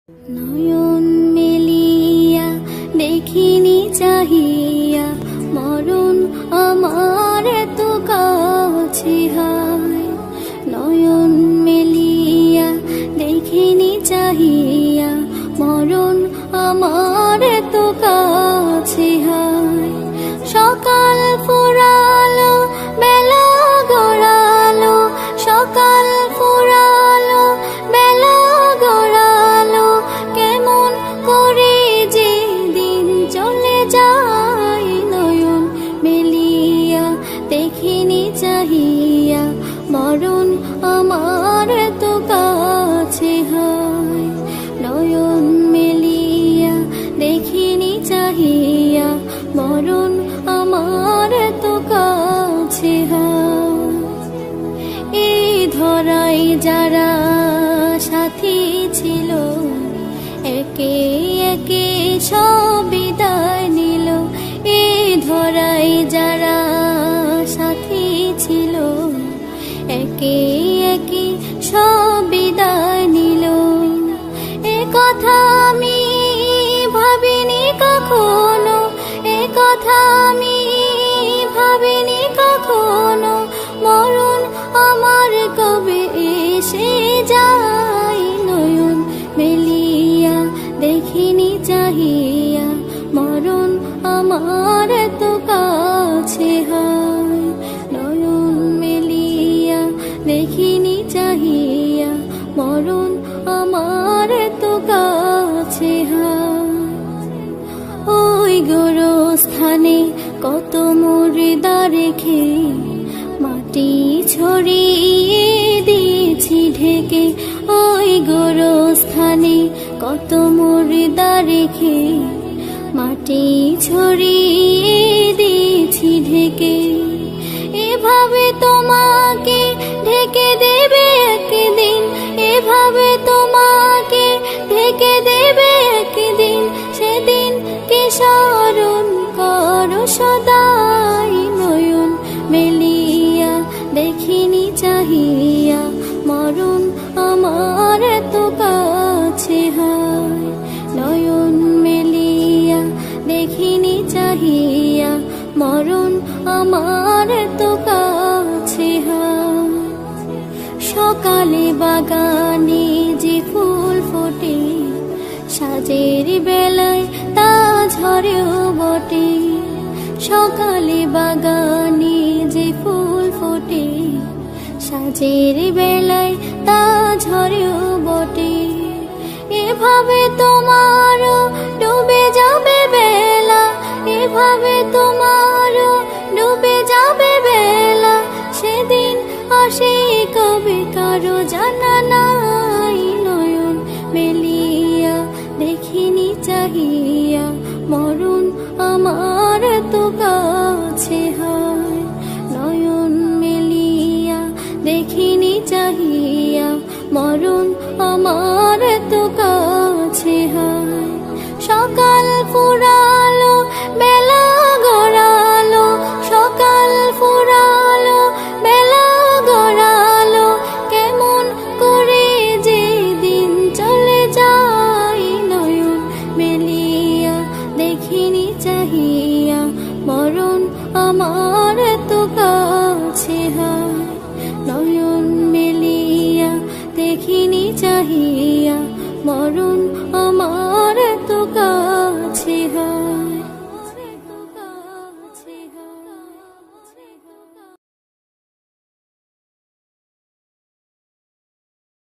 নয়ন মেলিয়া দেখিনি চাহিয়া মরণ আমার এত কাছে হায়। নয়ন মেলিয়া দেখিনি চাহিয়া মরণ আমার এত কাছে হায়। সকাল ফুরালো বেলা গড়ালো, সকাল ফুরালো বেলা গড়ালো, কেমন করে যে দিন চলে যায়। নয়ন মেলিয়া দেখিনি চাহিয়া মরণ আমার এত কাছে হায়। নয়ন মেলিয়া দেখিনি চাহিয়া মরণ আমার এত কাছে হায়। এই ধরাই যারা সাথী ছিল, একে একে সব বিদায় নিল। এই ধরাই যারা সাথী ছিল, একে একে সব বিদায় নিল। এ কথা আমি ভাবিনি কখনো, এ কথা আমি ভাবিনি কখনো, মরণ আমার কবে এসে যায়। নয়ন মেলিয়া দেখিনি চাহিয়া মরণ আমার এত কাছে হায়। নয়ন মেলিয়া দেখিনি চাহিয়া মরণ আমার এত কাছে হায়। ওই গোরস্থানে কত মুর্দা রেখে মাটি ছড়িয়ে দিয়েছি ঢেকে। ওই গোরস্থানে কত মুর্দা রেখে মাটি ছড়িয়ে দিয়েছি ঢেকে। এভাবে তোমাকে ঢেকে দেবে একদিন, এভাবে তোমাকে ঢেকে দেবে একদিন, সেদিন কে স্মরণ করো সদাই। নয়ন মেলিয়া দেখিনি চাহিয়া মরণ আমার এত কাছে হায়। নয়ন মেলিয়া দেখিনি চাহিয়া মরণ আমার এত কাছে হায়। সকালে বাগানে যে ফুল ফোটে, সাজের বেলায় তা ঝরেও বটে। সকালে বাগানে যে ফুল ফোটে, সাজের বেলায় তা ঝরেও বটে। এভাবে তোমারও ডুবে যাবে বেলা, এভাবে তোমারও ডুবে যাবে বেলা, সেদিন আসে কবে কারো জানা নাই। নয়ন মেলিয়া দেখিনি চাহিয়া মরণ আমার এত কাছে হায়। নয়ন মেলিয়া দেখিনি চাহিয়া মরণ আমার এত কাছে হায়। সকাল ফুরালো বেলা গড়ালো, সকাল ফুরালো বেলা গড়ালো, কেমন করে যে দিন চলে যায়। নয়ন মেলিয়া দেখিনি চাহিয়া মরণ আমার এত কাছে হায়। নয়ন মেলিয়া দেখিনি চাহিয়া মরণ আমার এত কাছে।